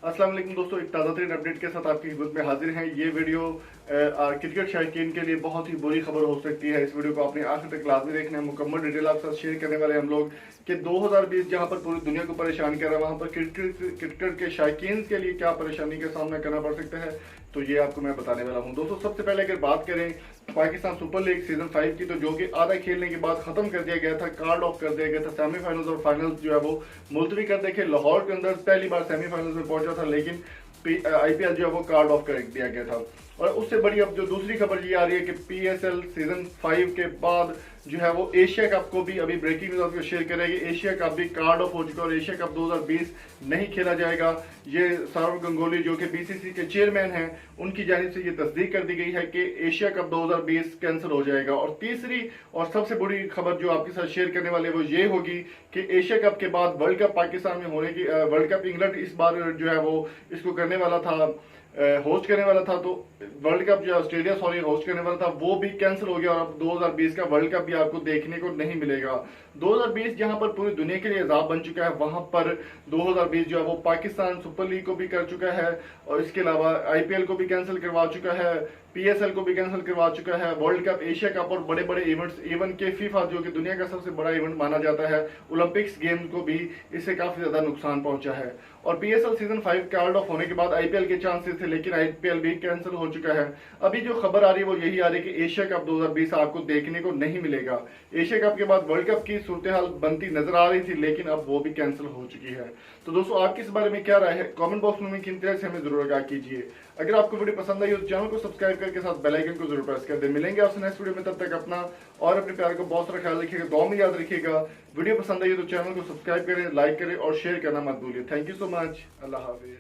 अस्सलाम वालेकुम दोस्तों, एक ताज़ा तरीन अपडेट के साथ आपकी खिदमत में हाजिर हैं। ये वीडियो क्रिकेट शौकीन के लिए बहुत ही बुरी खबर हो सकती है। इस वीडियो को आपने आखिर तक लाजमी देखना है। मुकम्मल डिटेल आपके साथ शेयर करने वाले हम लोग कि 2020 जहां पर पूरी दुनिया को परेशान कर रहा है, वहां पर क्रिकेट के शौकीन के लिए क्या परेशानी का सामना करना पड़ सकता है, तो ये आपको मैं बताने वाला हूं। दोस्तों, सबसे पहले अगर बात करें पाकिस्तान सुपर लीग सीजन 5 की, तो जो कि आधा खेलने के बाद खत्म कर दिया गया था, कार्ड ऑफ कर दिया गया था। सेमीफाइनल्स और फाइनल्स जो है वो मुलतवी कर देखे। लाहौर के अंदर पहली बार सेमीफाइनल्स में पहुंचा था, लेकिन आईपीएल जो है वो कार्ड ऑफ कर दिया गया था। और उससे बड़ी अब जो दूसरी खबर ये आ रही है कि पीएसएल सीजन 5 के बाद जो है वो एशिया कप को भी, अभी ब्रेकिंग न्यूज आपको शेयर करेगी, एशिया कप भी कार्ड ऑफ हो चुका है और एशिया कप 2020 नहीं खेला जाएगा। ये सौरव गंगोली जो कि बीसीसी के चेयरमैन हैं, उनकी जानिब से ये तस्दीक कर दी गई है कि एशिया कप 2020 कैंसिल हो जाएगा। और तीसरी और सबसे बड़ी खबर जो आपके साथ शेयर करने वाले वो ये होगी कि एशिया कप के बाद वर्ल्ड कप पाकिस्तान में होने की, वर्ल्ड कप इंग्लैंड इस बार जो है वो इसको करने वाला था, होस्ट करने वाला था। तो वर्ल्ड कप जो ऑस्ट्रेलिया होस्ट करने वाला था वो भी कैंसिल हो गया और अब 2020 का वर्ल्ड कप भी आपको देखने को नहीं मिलेगा। 2020 जहां पर पूरी दुनिया के लिए अजाब बन चुका है, वहां पर 2020 जो है वो पाकिस्तान सुपर लीग को भी कर चुका है और इसके अलावा आईपीएल को भी कैंसिल करवा चुका है, पीएसएल को भी कैंसिल करवा चुका है, वर्ल्ड कप, एशिया कप और बड़े बड़े इवेंट्स, इवन के फीफा जो कि दुनिया का सबसे बड़ा इवेंट माना जाता है, ओलंपिक्स गेम्स को भी इससे काफी ज्यादा नुकसान पहुंचा है। और पीएसएल सीजन 5 कार्ड ऑफ होने के बाद आईपीएल के चांसेस थे, लेकिन आईपीएल भी कैंसिल हो चुका है। अभी जो खबर आ रही है वो यही आ रही है कि एशिया कप 2020 आपको देखने को नहीं मिलेगा। एशिया कप के बाद वर्ल्ड कप की सूरत हाल बनती नजर आ रही थी, लेकिन अब वो भी कैंसिल हो चुकी है। तो दोस्तों, आपकी इस बारे में क्या राय है, कमेंट बॉक्स में किन तरह से हमें जरूर आगाह कीजिए। अगर आपको वीडियो पसंद आई हो तो चैनल को सब्सक्राइब करके साथ बेल आइकन को जरूर प्रेस कर दें। मिलेंगे आपसे नेक्स्ट वीडियो में, तब तक अपना और अपने प्यार को बहुत सारा ख्याल रखिएगा, दुआ में याद रखिएगा। वीडियो पसंद आई हो तो चैनल को सब्सक्राइब करें, लाइक करें और शेयर करना मत भूलिए। Thank you so much. Allah Hafiz.